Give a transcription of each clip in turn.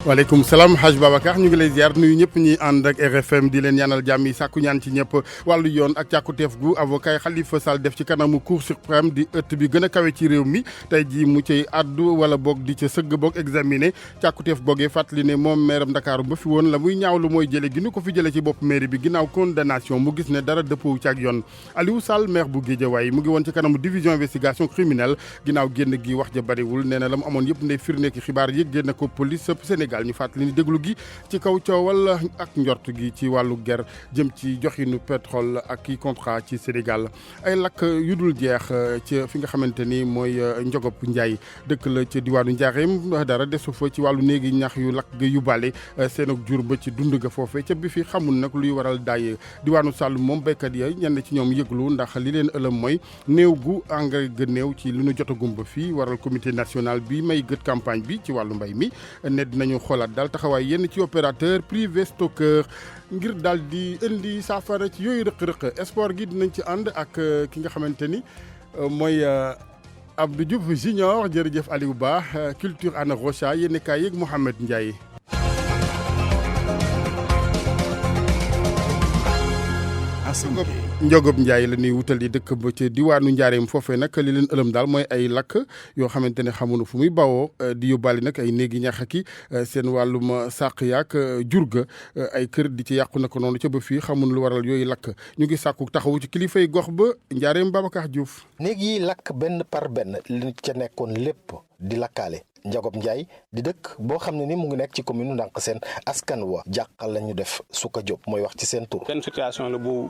waaleykum salaam Hadj Babacar ñu ngi lay ziar nuyu ñëpp ñuy ànd ak RFM di leen ñaanal jàmm yi sàkku ñaan ci ñëpp wàllu yoon ak càkkuteef gu avocat yi Khalifa Sall def ci kanamu Cour suprême di ëtt bi gën a kawe ci réew mi tey jii mu cay addu wala boog di ca sëgg boog examiner càkkuteef googee fàttali ne moom maire Ndakaaru ba fi woon la muy ñaawlu mooy jële gi ñu ko fi jële ci bopp mairie bi ginnaaw condamnation mu gis ne dara dëppoo ci ak yoon Aliou Sall maire bu Guédiawaye mu ngi woon ci kanamu division investigation criminelle ginnaaw génn gi wax ja bariwul nee na la mu amoon yëpp ndey firnde ki xibaar yi génn ko police Sénégal ñu fàttali ni déglu gi ci kaw coowal ak njort gi ci wàllu ger jëm ci joxinu pétrole ak i contrat ci Sénégal ay lakk yu dul jeex ci fi nga xamante ni mooy Njogop Njaay dëkk la ci diwaanu Njaareem dara desu fa ci wàllu néegi ñax yu lakk ga yu bale seen ak jur ba ci dund ga foofe ca bi fi xamul nag luy waral daay diwaanu Saloum moom béykat ya ñenn ci ñoom yëglu ndax li leen ëlëm mooy néew gu engrais ga néew ci li nu jotagum ba fii waral comité national bi may gët campagne bi ci wàllu mbay mi ne dinañu xoolaat daal taxawaay yenn ci opérateur privé stockeur ngir daal di indi saafara ci yooyu rëq-rëq sport gi dinañ ci ànd ak ki nga xamante ni mooy Abdou Diouf Junior jërëjëf Aliou Ba culture Anna Rocha yéen kaay yeeg Mouhamed Ndiaye. Njogop Njaay la ñuy wutal di dëkk ba ci diwaanu Njaareem foofee nag li leen ëlëm daal mooy ay lakk yoo xamante ne xamuñu fu muy bawoo di yóbbaale nag ay néegi ñax ki seen wàllum sàq yaak jur ga ay kër di ci yàqu naka noonu ca ba fii xamuñu lu waral yooyu lakk ñu ngi sàkku taxawu ci kilifay gox ba Njaareem Babacar Diouf. néeg yi lakk benn par benn li ca nekkoon lépp di lakkaale. Njogop Njaay di dëkk boo xam ne ni mu ngi nekk ci commune Ndank Seen askan wa jàqal la ñu def Suka Diop mooy wax ci seen tur. benn situation la bu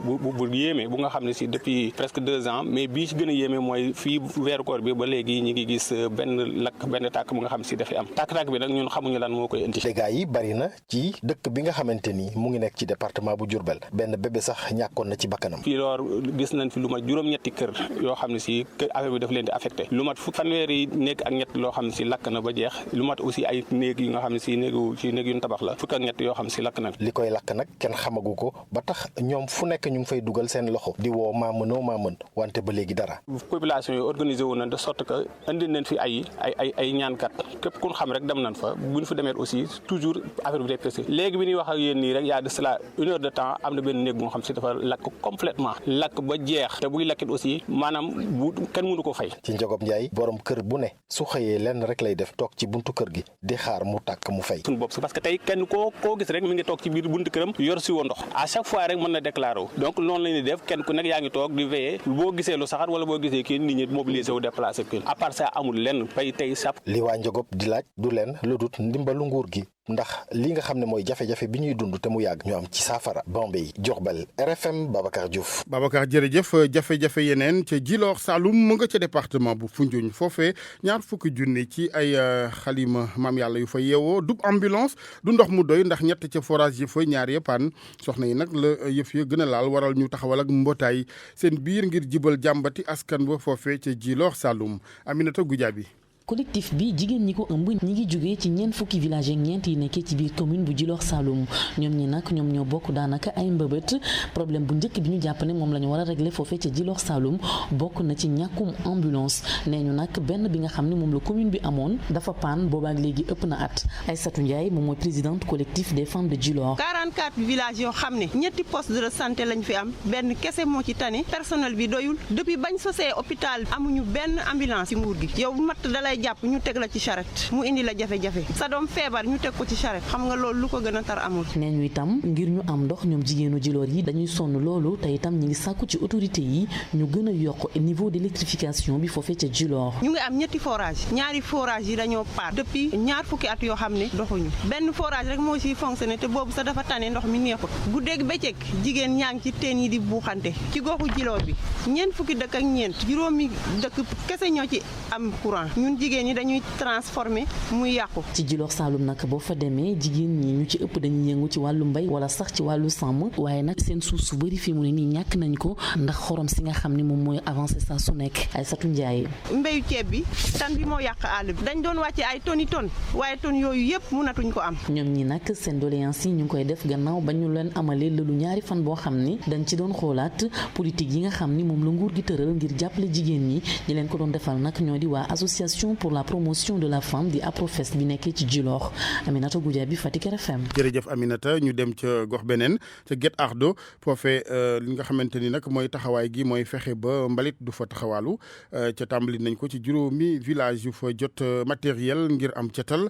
yéeme bu nga xam ne si depuis presque 2 ans mais bii ci gën a yéeme mooy fii weeru koor bi ba léegi ñi ngi gis benn lakk benn tàkk bu nga xam si dafay am tàkk-tàkk bi nag ñun xamuñu lan moo koy indi. dégâts yi bari na ci dëkk bi nga xamante ni mu ngi nekk ci département bu Diourbel benn bébé sax ñàkkoon na ci bakkanam. fii loolu gis nañ fi lu mat juróom-ñetti kër yoo xam ne si affaire bi daf leen di affecté lu mat fanweeri nekk ak ñett loo xam ne si lakk na ba jeex lu mat aussi ay néeg yi nga xam ne si néeg yu tabax la fukk ak ñett yoo xam ne si lakk na li koy lakk nag kenn xamagu ko ba tax ñoom fu nekk ñu ngi fay dugal seen loxo di woo maa mën wante ba léegi dara. population yi organisé wu nañ de sorte que indi nañ fi ay ñaankat képp ku xam rek dem nañ fa bu ñu fa demee aussi toujours affaire bi day pressé léegi bi ñuy wax ak yéen nii rek y a de cela 1 heure de temps am na benn néeg bu nga xam si dafa lakk complètement lakk ba jeex te buy lakkit aussi maanaam bu kenn mënu ko fay. ci Njogop Njaay borom kër bu ne su xëyee lenn rek lay def toog ci buntu kër gi di xaar mu tàkk mu fay. suñu bopp si parce que tey kenn koo gis rek mi ngi toog ci biir buntu këram yor si woo ndox à chaque fois rek mën na déclaré wu donc loolu la ñuy def kenn ku nekk yaa ngi toog di veiller boo gisee lu saxaat wala boo gisee kii nit ñi mobilisé wu déplacé kii à part ça amul lenn bay tey sap. li waa Njogop di laaj du leen lu dut ndimbalu nguur gi ndax li nga xam ne mooy jafe-jafe bi ñuy dund te mu yàgg ñu am ci saafara. Bambey Diourbel RFM Babacar Diouf. Babacar jërëjëf jafe-jafe yeneen ca Djilor Saloum mu nga ca département bu Foundiougne foofee ñaar fukki junni ci ay xalima maam yàlla yu fa yeewoo du ambulance du ndox mu doy ndax ñett ca forage yi fa ñaar yëppaan soxna yi nag la yëf ya gën a laal waral ñu taxawal ak mbootaay seen biir ngir jibal jàmbati askan ba foofee ca Djilor Saloum Aminata Goudiaby. collectif bi jigéen ñi ko ëmb ñi ngi jógee ci ñeent fukki village ak ñeent yi nekkee ci biir commune bu Djilor Saloum ñoom ñi nag ñoom ñoo bokk daanaka ay mbëbët problème bu njëkk bi ñu jàpp ne moom la ñu war a régler foofee ca Djilor Saloum bokk na ci ñàkkum ambulance nee ñu nag benn bi nga xam ne moom la commune bi amoon dafa paan boobaak léegi ëpp na at Aïssatou Ndiaye moom mooy présidente collectif des femmes de Djilor. 44 villages yoo xam ne ñetti poste de santé lañ fi am benn kese moo ci tane personnel bi doyul depuis bañ sosee hôpital amuñu benn ambulance ci nguur gi yow matt dalay jàpp ñu teg la ci charrette mu indi la jafe-jafe sa doom feebar ñu teg ko ci charrette xam nga loolu lu ko gën a tar amul. nee ñu itam ngir ñu am ndox ñoom jigéenu Djilor yi dañuy sonn loolu te itam ñu ngi sàkku ci autorité yi ñu gën a yokk niveau d'électrification bi foofee ca Djilor. ñu ngi am ñetti forage ñaari forage yi dañoo paat depuis ñaar fukki at yoo xam ne doxuñu benn forage rek moo ciy fonctionné te boobu sa dafa tane ndox mi neexut guddeeg bëccëg jigéen ñaa ngi ci teen yi di buuxante ci goxu Djilor bi ñeent fukki dëkk ak ñeent juróomi dëkk kese ñoo ci am courant ñun jigéen ñi dañuy transformé muy yàqu. ci Djilor Saloum nag boo fa demee jigéen ñi ñu ci ëpp dañuy yëngu ci wàllu mbay wala sax ci wàllu sàmm waaye nag seen suuf su bëri fi mu ne nii ñàkk nañ ko ndax xorom si nga xam ne moom mooy avancé saa su nekk Aïssatou Ndiaye. mbéyu ceeb bi tan bi moo yàq àll bi dañ doon wàcce ay toni ton waaye ton yooyu yëpp mënatuñ ko am. ñoom ñi nag seen doléance yi ñu ngi koy def gannaaw ba ñu leen amalee lëlu ñaari fan boo xam ni dañ ci doon xoolaat politique yi nga xam ni moom la nguur gi tëral ngir jàppale jigéen ñi leen ko doon defal nag ñoo di waa association association pour la promotion de la femme di APROFES bi nekkee ci Djilor. Aminata Goudiaby Fatick RFM. jërëjëf Aminata ñu dem ca gox beneen ca Guet Ardo foofee li nga xamante ni nag mooy taxawaay gi mooy fexe ba mbalit du fa taxawaalu ca tàmbali nañ ko ci juróomi village yu fa jot matériel ngir am cetal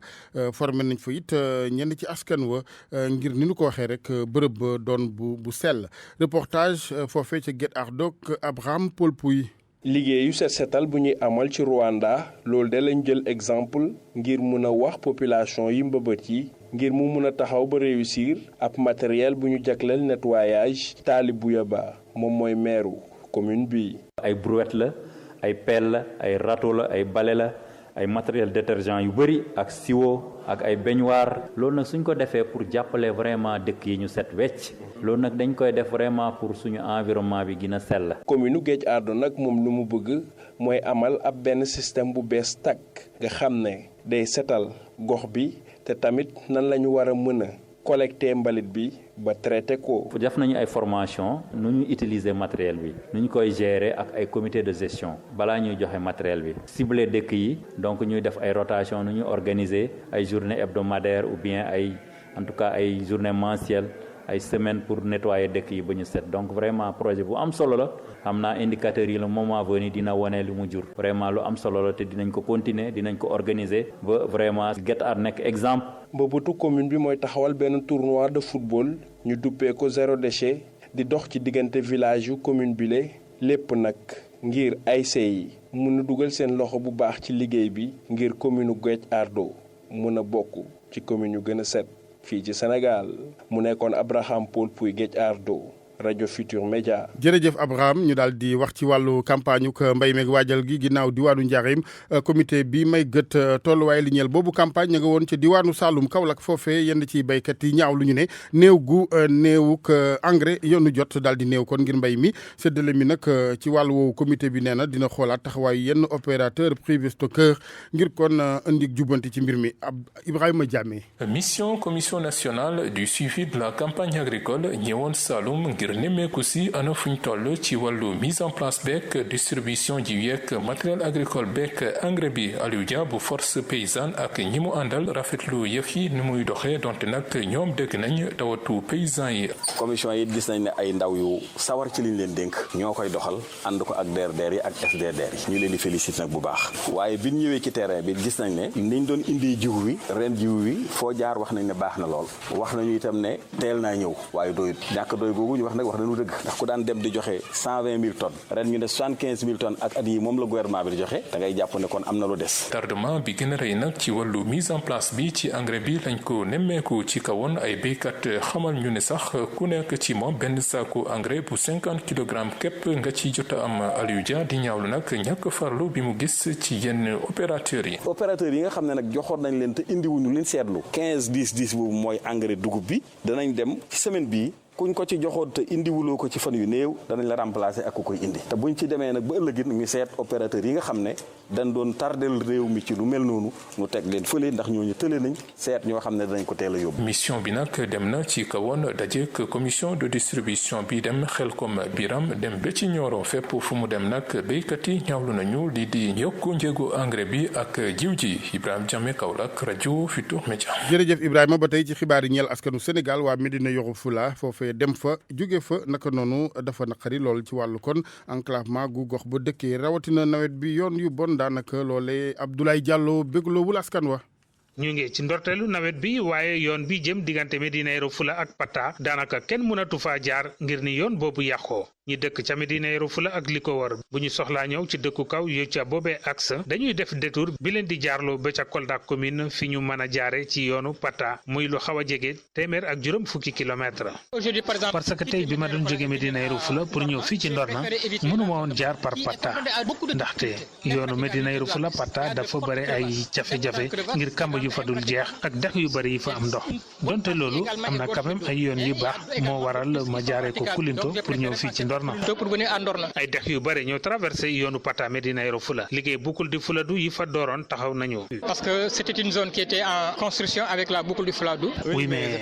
formé nañ fa it ñenn ci askan wa ngir ni nu ko waxee rek bërëb ba doon bu sell reportage foofee ca Guet Ardo Abraham Paul Pouy. liggéeyu set setal bu ñuy amal ci Rwanda loolu de lañ jël exemple ngir mun a wax population yi mbëbët yi ngir mu mun a taxaw ba réussir ab matériel bu ñu jagleel nettoyage Tali Bouyaba moom mooy meeru commune bi. ay brouette la ay pelle la ay râteau la ay balai la ay matériel détergent yu bëri ak siwo ak ay baignoire loolu nag suñ ko defee pour jàppale vraiment dëkk yi ñu set wecc loolu nag dañ koy def vraiment pour suñu environnement bi gën a sell. commune Guet Ardo nag moom lu mu bëgg mooy amal ab benn système bu bees tàkk nga xam ne day setal gox bi te tamit nan la ñu war a mën a collecter mbalit bi ba traité ko. def nañu ay formation nu ñu utiliser matériel bi nu ñu koy gérer ak ay comité de gestion balaa ñuy joxe matériel bi ciblé dëkk yi donc ñuy def ay rotation nu ñu organiser ay journée hebdomadaire ou bien ay en tout cas ay journée mensuelle ay semaine pour nettoyer dëkk yi ba ñu set donc vraiment projet bu am solo la xam naa indicateurs yi le moment venu dina wane lu mu jur vraiment lu am solo la te dinañ ko continuer dinañ ko organiser ba vraiment Guet Ardo nekk exemple. mbëbëtu commune bi mooy taxawal benn tournoi de football ñu duppee ko zéro déchet di dox ci diggante village yu commune bi le lépp nag ngir ASC yi mun a dugal seen loxo bu baax ci liggéey bi ngir commune Guet Ardo mun a bokk ci commune yu gën a set fii ci Sénégal mu nekkoon Abraham Paul Pouy Guet Ardo rajo Futur Média. jërëjëf Abraham ñu daal di wax ci wàllu campagne uk mbay meeg waajal gi ginnaaw diwaanu Njaareem comité bi may gët tolluwaay li ñeel boobu campagne ña nga woon ci diwaanu Saloum Kaolack foofee yenn ci béykat yi ñaaw lu ñu ne néew gu néewuk engrais yoonu jot daal di néew kon ngir mbay mi séddale mi nag ci wàllu woowu comité bi nee na dina xoolaat taxawaay yenn opérateur privé stockeur ngir kon indi jubbanti ci mbir mi Ibrahima Diamé. mission commission nationale du suivi de la campagne agricole ñëwoon Saloum ngir nemmeeku si ana fuñ toll ci wàllu mise en place beeg distribution ji yeeg matériel agricole beeg engrais bi Aliou Dia bu force paysanne ak ñi mu àndal rafetlu yëf yi ni muy doxee donte nag ñoom dégg nañ tawatu paysan yi. commission yi gis nañ ne ay ndaw yu sawar ci liñ leen dénk ñoo koy doxal ànd ko ak DRDR yi ak FDDR yi ñu leen di féliciter nag bu baax waaye bi ñu ñëwee ci terrain bi gis nañ ne niñ doon indi jiw wi ren jiw wi foo jaar wax nañ ne baax na lool wax nañu itam ne teel naa ñëw waaye doyut ñàkk doy googu ñu wax nag wax nañu dëgg ndax ku daan dem di joxe 120 000 tonnes ren ñu ne 75 000 tonnes ak at yi moom la gouvernement bi di joxe da ngay jàpp ne kon am na lu des. tardement bi gën a rëy nag ci wàllu mise en place bi ci engrais bi lañ ko nemmeeku ci kawoon ay béykat xamal ñu ne sax ku nekk ci moom benn saaku engrais bu 50 kilogrammes képp nga ci jot a am Aliou Dia di ñaawlu nag ñàkk farlu bi mu gis ci yenn opérateurs yi. opérateurs yi nga xam ne nag joxoon nañ leen te indiwuñu leen seetlu 15-10-10 boobu mooy engrais dugub bi danañ dem ci semaine bii. kuñ ko ci joxoon te indiwuloo ko ci fan yu néew danañ la remplacer ak ku koy indi te buñ ci demee nag ba ëllëgit ñu seet opérateur yi nga xam ne dañ doon tardel réew mi ci lu mel noonu ñu teg leen fële ndax ñooñu tële nañ seet ñoo xam ne danañ ko teel a yóbbu. mission bi nag dem na ci kawoon dajeek commission de distribution bi dem Xelkom Biram dem ba ci Nioro fépp fu mu dem nag béykat yi ñaawlu nañu lii di yokku njëgu engrais bi ak jiw ji Ibrahima Diamé Kaolack rajo Futur Média. jërëjëf Ibrahima ba tey ci xibaar yi ñeel askanu Sénégal waa Médina Yoro Fula foofee dem fa jóge fa naka noonu dafa naqari lool ci wàllu kon enclavement gu gox ba dëkkee rawatina nawet bi yoon yu bon daanaka loolee Abdoulaye Diallo bégloowul askan wa. ñu ngi ci ndorteelu nawet bi waaye yoon bi jëm diggante Médina Yoro Fula ak Pata daanaka kenn mënatu faa jaar ngir ni yoon boobu yàqoo ñi dëkk ca Médina Yoro Fula ak li ko war bu ñu soxlaa ñëw ci dëkku kaw yu ca boobee axe dañuy def détour bi leen di jaarloo ba ca Kolda commune fi ñu mën a jaare ci yoonu Pata muy lu xaw a jege téeméer ak juróom fukki kilomètre parce que tey bi ma doon jóge Médina Yoro Fula pour ñëw fii ci Ndorna mënuma woon jaar par Pata ndaxte yoonu Médina Yoro Fula Pata dafa bëri ay jafe-jafe ngir kàmb yu fa dul jeex ak dex yu bëri yi fa am ndox donte loolu am na quand même ay yoon yu baax moo waral ma jaaree ko Kulinto pour ñëw fii ci Ndorna Ndorna. pour venir à Ndorna. ay dex yu bëri ñoo traversé yoonu Pata Médina Yoro Fula liggéey boucle du Fuladu yi fa dooroon taxaw nañu. parce que c'était une zone qui était en construction avec la boucle du Fuladu. oui mais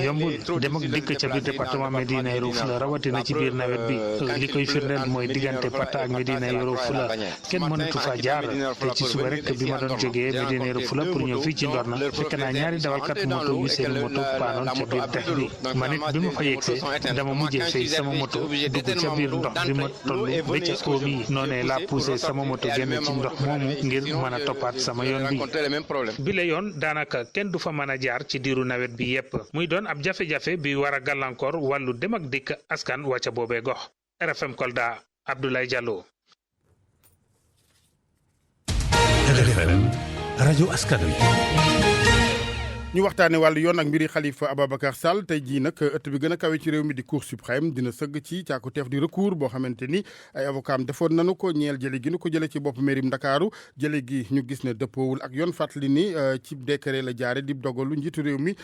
yombul dem ak dikk ca biir département Médina Yoro Fula rawatina ci biir nawet bi li koy firndeel mooy diggante Pata ak Médina Yoro Fula kenn mënatu fa jaar te ci suba rek bi ma doon jógee Médina Yoro Fula pour ñëw fii ci Ndorna fekk naa ñaari dawalkat moto yu seen moto paanoon ca biir dex bi man it bi ma fa yegsee dama mujjee fay sama moto dugg ca biir ndox bi ma toll ba ca oom yi noonee laa poussé sama moto génn ci ndox moomu ngir mën a toppaat sama yoon bi la yoon daanaka kenn du fa mën a jaar ci diiru nawet bi yépp muy doon ab jafe-jafe bi war a gàllankoor wàllu dem ak dikk askan wàcca boobee gox RFM Kolda Abdoulaye Diallo. RFM rajo askan wi. ñu waxtaane wàllu yoon ak mbiri Khalifa Ababacar Sall tey jii nag ëtt bi gën a kawe ci réew mi di cour suprême dina sëgg ci càkkutéef di recours boo xamante ni ay avocat am defoon nanu ko ñeel jële gi nu ko jële ci bopp mairie Ndakaaru jële gi ñu gis ne dëppoowul ak yoon fàttali ni ci décret la jaare dib dogalu njiitu réew mi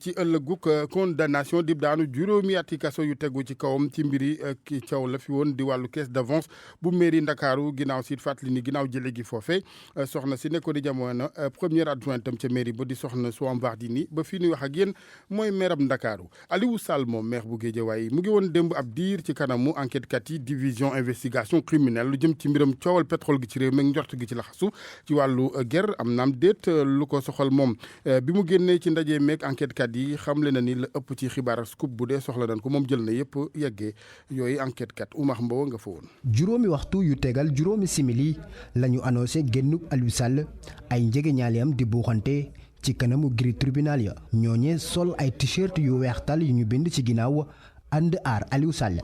ci ëllëguk condamnation dib daanu juróomi ati kaso yu tegu ci kawam ci mbiri ki coow la fi woon di wàllu caisse d'avance bu mairie Ndakaaru ginnaaw si fàttali ni ginnaaw jële gi foofe soxna si nekko di jamono première adjointe am ca mairie ba di soxna Dini ba fii nuy wax ak yéen mooy maire Ndakaaru Aliou Sall moom maire bu Guédiawaye mu ngi woon démb ab diir ci kanamu enquête kat yi division investigation criminelle lu jëm ci mbiram coowal pétrole gi ci réew mi njort gi ci laxasu ci wàllu guerre am naam déet lu ko soxal moom bi mu génnee ci ndaje meeg enquête kat yi xamle na ni la ëpp ci xibaar scoop bu dee soxla nañ ko moom jël na yëpp yeggee yooyu enquête kat Oumar Mbow nga fa woon. juróomi waxtu yu tegal juróomi simili la ñu annoncé génnub Aliou Sall ay njëgeñaaleem di buuxante ci kanamu gris tribunal ya ñooñe sol ay t-shirt yu weextal yu ñu bind ci ginnaaw ànd aar Aliou Sall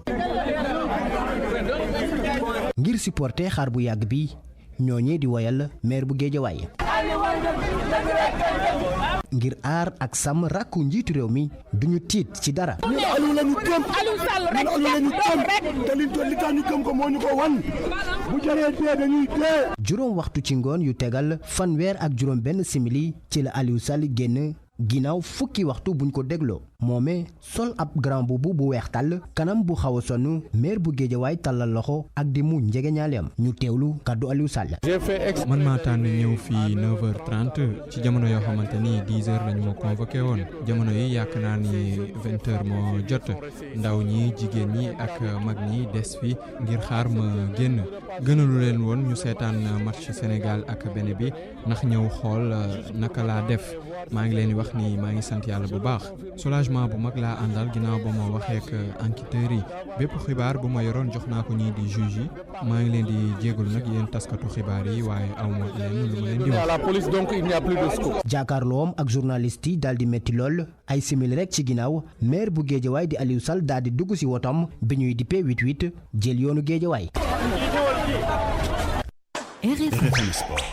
ngir supporter xaar bu yàgg bi ñooñe di woyal maire bu Guédiawaye ngir aar ak sàmm rakku njiitu réew mi duñu tiit ci dara. Aliou lañu gëm Aliou lañu gëm te li tax ñu gëm ko moo ñu ko wan bu jëree dee dañuy dee. juróom waxtu ci ngoon yu tegal fanweer ak juróom benn simili ci la Aliou Sall génn ginnaaw fukki waxtu buñ ko dégloo moome sol ab grand boubou bu weex tàll kanam bu xaw a sonn maire bu Guédiawaye tàllal loxo ak di mu njegeñaaleem ñu teewlu kàddu Aliou Sall. man maa tànn ñëw fii 9h30 ci jamono yoo xamante ni 10h lañu ma convoqué woon jamono yi yàq naa ni 20h moo jot ndaw ñi jigéen ñi ak mag ñi des fi ngir xaar ma génn gënalu leen woon ñu seetaan match Sénégal ak Bénin bi ndax ñëw xool naka laa def maa ngi leen di wax ni maa ngi sant yàlla bu baax soulagement bu mag laa àndal ginnaaw ba ma waxee ak enquêteurs yi bépp xibaar bu ma yoroon jox naa ko ñii di juge yi maa ngi leen di jégalu nag yéen taskatu xibaar yi waaye awma leen lu ma leen di wax. la police donc il n'y a plus de scoop. jàkkaarloom ak journaliste yi daal di métti lool ay simili rek ci ginnaaw maire bu Guédiawaye di Aliou Sall daal di dugg si wotam bi ñuy dippee 88 jël yoonu Guédiawaye. RFM Sport.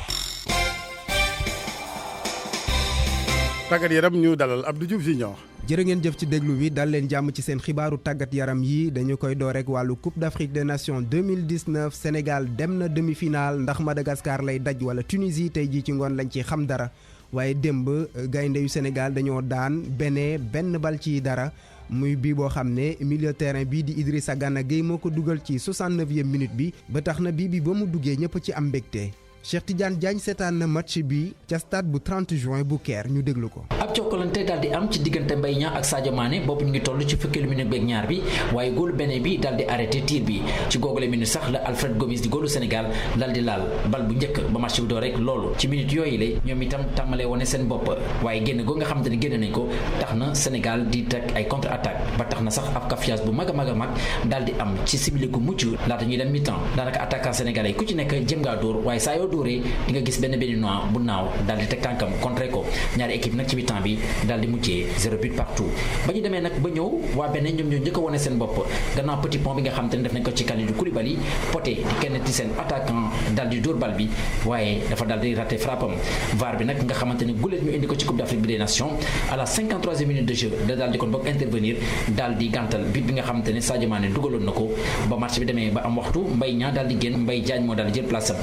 tàggat yaram ñu dalal Abdou Diouf Junior. jërë ngeen jëf ci déglu bi dal leen jàmm ci seen xibaaru tàggat yaram yi dañu koy door rek wàllu Coupe d'Afrique des Nations 2019 Sénégal dem na demi-finale ndax Madagascar lay daj wala Tunisie tey jii ci ngoon lañ ci xam dara waaye démb gaynde yu Sénégal dañoo daan benn bal ci dara muy bii boo xam ne milieu terrain bii di Idrissa Gana Gueye moo ko dugal ci 69e minute bi ba tax na bii bi ba mu duggee ñëpp ci am mbégte. Cheikh Tidiane Diagne seetaan na match bi ca stade bu 30 juin bu Caire ñu déglu ko. ab jokkalante daal di am ci diggante Mbaye Niang ak Sadio Mané boobu ñu ngi toll ci fukkeelu minute beeg ñaar bi waaye góolu Bénin bi daal di arrêté tir bi ci googule minute sax la Alfred Gomis di góolu Sénégal daal di laal bal bu njëkk ba match bi doo rek loolu ci minute yooyu la ñoom itam tàmmalee wane seen bopp waaye génn goo nga xamante ne génn nañ ko tax na Sénégal di teg ay contre attaque ba tax na sax ab cafouillage bu mag a mag daal di am ci simili gu mucc laata ñuy dem mi-temps daanaka attaquant sénégalais ku ci nekk jëm ngaa dóor waaye saa yoo dóoree di nga gis benn béninois bu naaw daal di teg tànkam contre ko ñaari équipe nag ci mi-temps bi daal di mujjee 0 but partout ba ñu demee nag ba ñëw waa benn ñoom ñoo njëkk a wane seen bopp gannaaw petit pont bi nga xam te ne def nañ ko ci Kalidou Koulibaly Poté di kenn ci seen attaquant daal di dóor bal bi waaye dafa daal di raté frappam VAR bi nag nga xamante ne guléet ñu indi ko ci Coupe d'Afrique des Nations à la 53e minute de jeu da daal di kon bokk intervenir daal di gàntal but bi nga xamante ne Sadio Mané dugaloon na ko ba match bi demee ba am waxtu Mbaye Niang daal di génn Mbaye Diagne moo daal di jël place am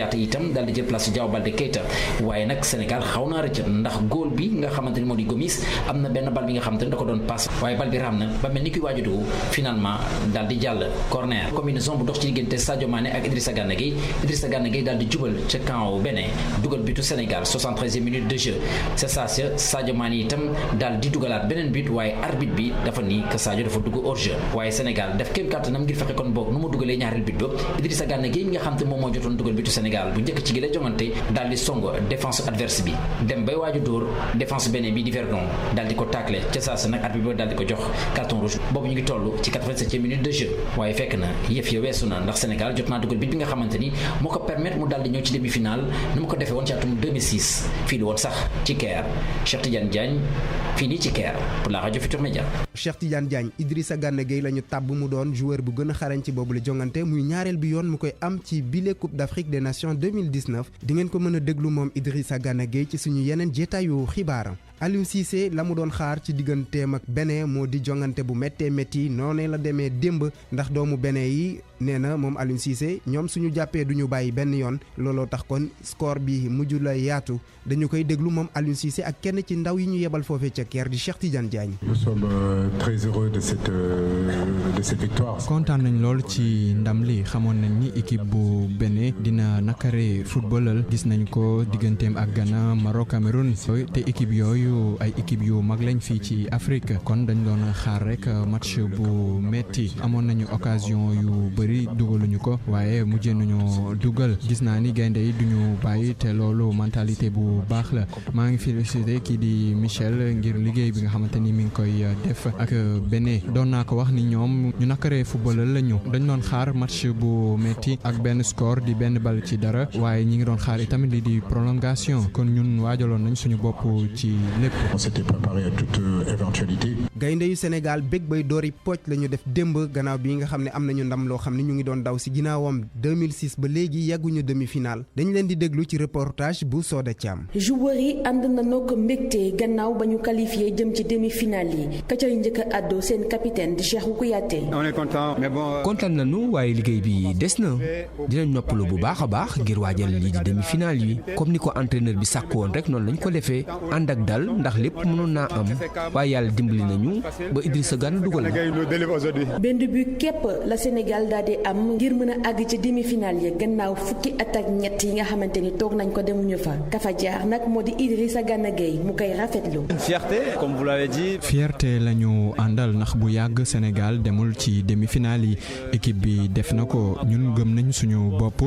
Diatta itam daal di jël place Diao Baldé Keita waaye nag Sénégal xaw naa rëcc ndax góol bi nga xamante ni moo di Gomis am na benn bal bi nga xamante ni da ko doon passe waaye bal bi raam na ba mel ni kuy waaju dugg finalement daal di jàll corner combinaison bu dox ci diggante Sadio Mané ak Idrissa Gana Gueye daal di jubal ca camp Bénin dugal bitu Sénégal 73e minute de jeu c'est ça Sadio Mané itam daal di dugalaat beneen but waaye arbitre bi dafa ni que Sadio dafa dugg hors jeu waaye Sénégal def kéem kàttanam ngir fexe kon boog nu mu dugalee ñaareel but ba Idrissa Gana Gueye mi nga xam te moom moo jotoon dugal bitu Sénégal bu njëkk ci gi la jongante daal di song défense adverse bi dem bay waaju dóor défense Bénin bi di Verdon daal di ko tacler ca saa nag arbitre bi daal di ko jox carton rouge boobu ñu ngi toll ci 87e minute de jeu waaye fekk na yëf ya weesu na ndax Sénégal jot naa dugal bit bi nga xamante ni moo ko permettre mu daal di ñëw ci demi-finale ni mu ko defee woon ci atum 2006 fii la woon sax ci Caire Cheikh Tidiane Diagne fii nii ci Caire pour la radio Futur Média. Cheikh Tidiane Diagne Idrissa Gana Gueye la ñu tàbb mu doon joueur bu gën a xarañ ci boobu la jongante muy ñaareel bi yoon mu koy am ci bile Coupe d'Afrique des Nations 2019 di ngeen ko mën a déglu moom Idrissa Gana Gueye ci suñu yeneen jeetaayu xibaar. Aliou Cissé la mu doon xaar ci digganteem ak Bénin moo di jongante bu méttee métti noonee la demee démb ndax doomu Bénin yi nee na moom Aliou Cissé ñoom suñu jàppee duñu bàyyi benn yoon looloo tax kon score bi mujj la yaatu dañu koy déglu moom Aliou Cissé ak kenn ci ndaw yi ñu yebal foofee ca Caire di Cheikh Tidiane Diagne. Nous sommes très heureux de cette victoire. kontaan nañ lool ci ndam li xamoon nañ ni équipe bu Bénin dina nakare footballal gis nañ ko digganteem ak Ghana Maroc Cameroun te équipe yooyu ay équipe yu mag lañ fii ci Afrique kon dañ doon xaar rek match bu metti amoon nañu occasion yu bëri dugaluñu ko waaye mujjee nañu dugal gis naa ni gaynde yi duñu bàyyi te loolu mentalité bu baax la maa ngi félicité kii di Michel ngir liggéey bi nga xamante ni mi ngi koy def ak Bénin doon naa ko wax ni ñoom ñu nakaree footballal lañu dañ doon xaar match bu metti ak benn score di benn bal ci dara waaye ñi ngi doon xaar itamit li di prolongation kon ñun waajaloon nañ suñu bopp ci lépp. On s'était préparé à toute éventualité. gaynde yu Sénégal bég bay doori pocc la ñu def démb gannaaw bi nga xam ne am nañu ndam loo xam ne ñu ngi doon daw si ginnaawam 2006 ba léegi yàgguñu demi-finale dañ leen di déglu ci reportage bu Soda Thiam. joueurs yi ànd nañoo ko mbégte gannaaw ba ñu qualifié jëm ci demi-finale yi ka cay njëkk a àddoo seen capitaine di Cheikhou Kouyaté. on est content mais bon. kontaan nañu waaye liggéey bi des na dinañ noppalu bu baax a baax ngir waajal lii di demi-finale yi comme ni ko entraîneur bi sàkk woon rek noonu lañ ko defee ànd ak dal ndax lépp mënoon naa am waaye yàlla dimbali nañu ba Idrissa Gana dugal na. benn but képp la Sénégal daal di am ngir mën a àgg ci demi-finale yi gannaaw fukki at ak ñett yi nga xamante ni toog nañ ko demuñu fa kafa jaar nag moo di Idrissa Gana Gueye mu koy rafetlu. fierté comme vous l'avez dit. fierté la ñu àndal ndax bu yàgg Sénégal demul ci demi-finale yi équipe bi def na ko ñun gëm nañ suñu bopp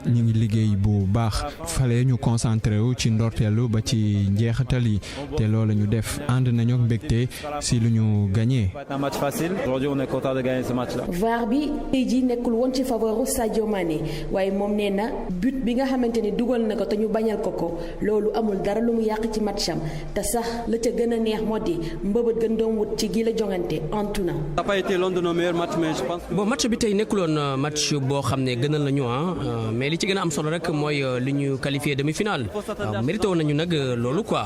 ñu ngi liggéey bu baax fale ñu concentré wu ci ndorteelu ba ci njeexital yi te loolu la ñu def ànd nañu ak mbégte si lu ñu gagné. un match facile aujourd'hui on est content de gagner ce match là. VAR bi tey jii nekkul woon ci faveur Sadio Mané waaye moom nee na but bi nga xamante ni dugal na ko te ñu bañal ko loolu amul dara lu mu yàq ci matcham te sax la ca gën a neex moo di mbëbët gën doon wut ci gi la jongante antu na. ça n'a pas été l'un de nos meilleurs matchs mais je pense. bon match bi tey nekkuloon match boo xam ne gënal nañu mais li ci gën a am solo rek mooy li ñu qualifié demi-finale mérité woon nañu nag loolu quoi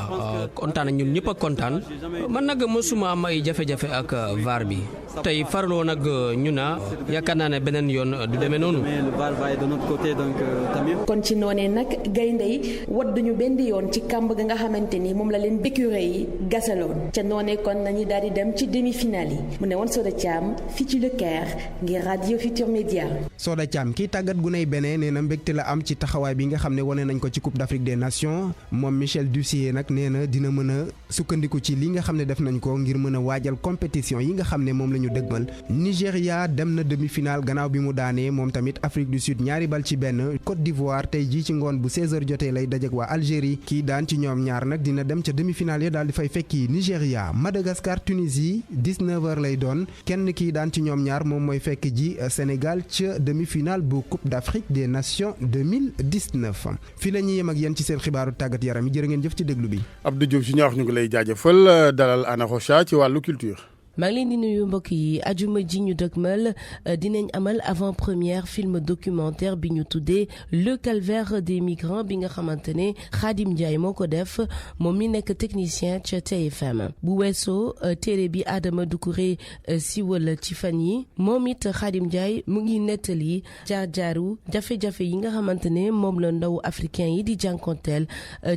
kontaan nañ ñun ñëpp a kontaan man nag mosuma am ay jafe-jafe ak VAR bi tey faraloo nag ñu na yaakaar naa ne beneen yoon du demee noonu. mais le VAR va de notre côté donc tamit. kon ci noonee nag gaynde yi wadduñu benn yoon ci kàmb ga nga xamante ni moom la leen écurie yi gasaloon ca noonee kon nañu daal di dem ci demi-finale yi mu ne woon Soda Thiam fii ci Le Caire ngir radio Futur Média. Soda Thiam kii tàggat guney Bénin nee na mbégte la am ci taxawaay bi nga xam ne wane nañ ko ci Coupe d'Afrique des Nations moom Michel Ducier nag nee na dina mën a sukkandiku ci li nga xam ne def nañ ko ngir mën a waajal compétition yi nga xam ne moom la ñu dëgmal. Nigéria dem na demi-finale gannaaw bi mu daanee moom tamit Afrique du Sud ñaari bal ci benn Côte d'Ivoire tey jii ci ngoon bu 16h jotee lay dajek waa Algérie kii daan ci ñoom ñaar nag dina dem ca demi-finale ya daal di fay fekki Nigéria Madagascar Tunisie 19h lay doon kenn kii daan ci ñoom ñaar moom mooy fekk ji Sénégal ca demi-finale bu Coupe d'Afrique des Nations 2019 fii la ñuy yem ak yéen ci seen xibaaru tàggat yaram yi jërë ngeen jëf ci déglu bi. Abdou Diouf si ñaax ñu ngi lay jaajëfal dalal Anna Rocha ci wàllu culture. maa ngi leen di nuyu mbokk yi ajuma ji ñu dëgmal dinañ amal avant-première film documentaire bi ñu tuddee le calvaire des migrants bi nga xamante ne Khadim Ndiaye moo ko def moom mi nekk technicien ca TFM bu weesoo téere bi Adama Doucouré siwal ci fan yi moom it Khadim Ndiaye mu ngi nettali jaar-jaaru jafe-jafe yi nga xamante ne moom la ndaw africain yi di jànkonteel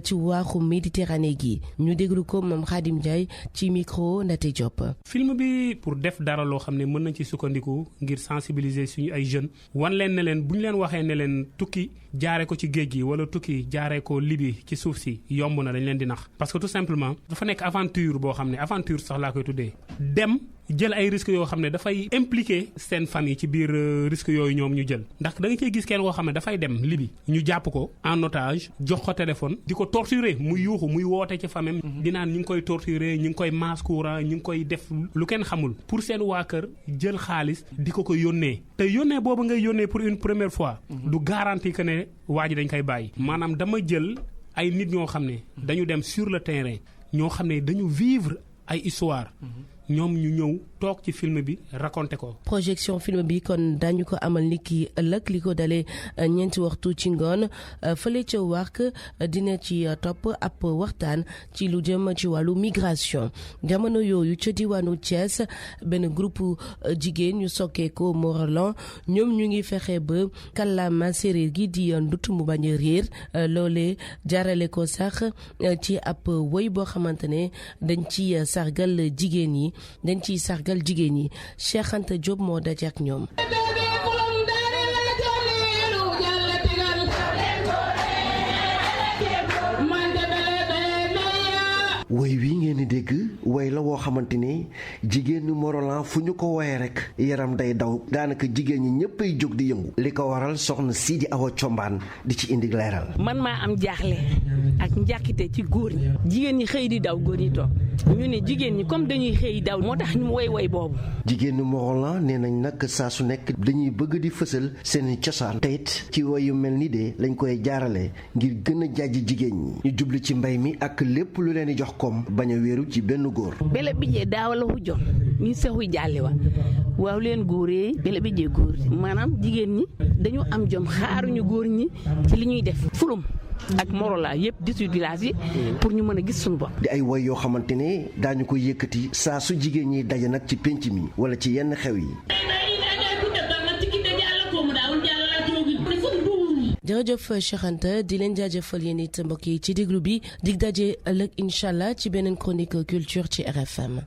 ci waaxu Méditerranée gi ñu déglu ko moom Khadim Ndiaye ci micro Ndate Diop. film bi pour def dara loo xam ne mën nañ ci sukkandiku ngir sensibiliser suñu ay jeunes wan leen ne leen bu ñu leen waxee ne leen tukki jaaree ko ci géej gi wala tukki jaaree ko Libi ci suuf si yomb na dañ leen di nax parce que tout simplement dafa nekk aventure boo xam ne aventure sax laa koy tuddee dem jël ay risques yoo xam ne dafay impliquer seen famille ci biir risques yooyu ñoom ñu jël ndax da nga cey gis kenn koo xam ne dafay dem Libi ñu jàpp ko en otage jox ko téléphone di ko torturer muy yuuxu muy woote ci famille di naan ñu ngi koy torturer ñu ngi koy masse courant ñu ngi koy def lu kenn xamul pour seen waa kër jël xaalis di ko yónnee te yónnee boobu ngay yónnee pour une première fois du garantie que ne waa ji dañ koy bàyyi maanaam dama jël ay nit ñoo xam ne dañu dem sur le terrain ñoo xam ne dañu vivre ay histoire ñoom ñu ñëw toog ci film bi raconté ko. projection film bi kon dañu ko amal ni ki ëllëg li ko dalee 4 waxtu ci ngoon fële ca WARC dina ci topp ab waxtaan ci lu jëm ci wàllu migration jamono yooyu ca diwaanu Thiès benn groupe jigéen ñu sokkee ko Morolan ñoom ñu ngi fexe ba kàllaama séeréer gi di ndut mu bañ a réer loolee jaarale ko sax ci ab woy boo xamante ne dañ ci sargal jigéen yi. dañ ciy sargal jigéen ñi Cheikh Anta Diop moo daje ak ñoom. woy wi ngeen di dégg woy la woo xamante ni jigéen ñi Morolan fu ñu ko woyee rek yaram day daw daanaka jigéen ñi ñëpp ay jóg di yëngu li ko waral soxna Sidi Awa Combaan di ci indi leeral. man maa am jaaxle ak njàkkite ci góor ñi jigéen ñi xëy di daw góor ñi toog ñu ne jigéen ñi comme dañuy xëy daw moo tax ñu woy boobu. jigéen ñi Morolan nee nañ nag saa su nekk dañuy bëgg di fësal seen cosaan te it ci woy yu mel ni de lañ koy jaarale ngir gën a jàjj jigéen ñi ñu jublu ci mbay mi ak lépp lu leen di jox koom bañ a wéeru ci benn góor. bele bijee daaw la jon ñu sexuy jàlli wa waaw leen góoree bele bijee góor maanaam jigéen ñi dañu am jom xaaruñu góor ñi ci li ñuy def fulum ak Morolan yëpp 18 villages yi pour ñu mën a gis suñu bopp. di ay woy yoo xamante ne daañu ko yëkkati saa su jigéen ñi daje nag ci pénc mi wala ci yenn xew yi. jërëjëf Cheikh Anta di leen jaajëfal yéen it mbokk yi ci déglu bi dig daje ëllëg incha allah ci beneen chronique culture ci RFM.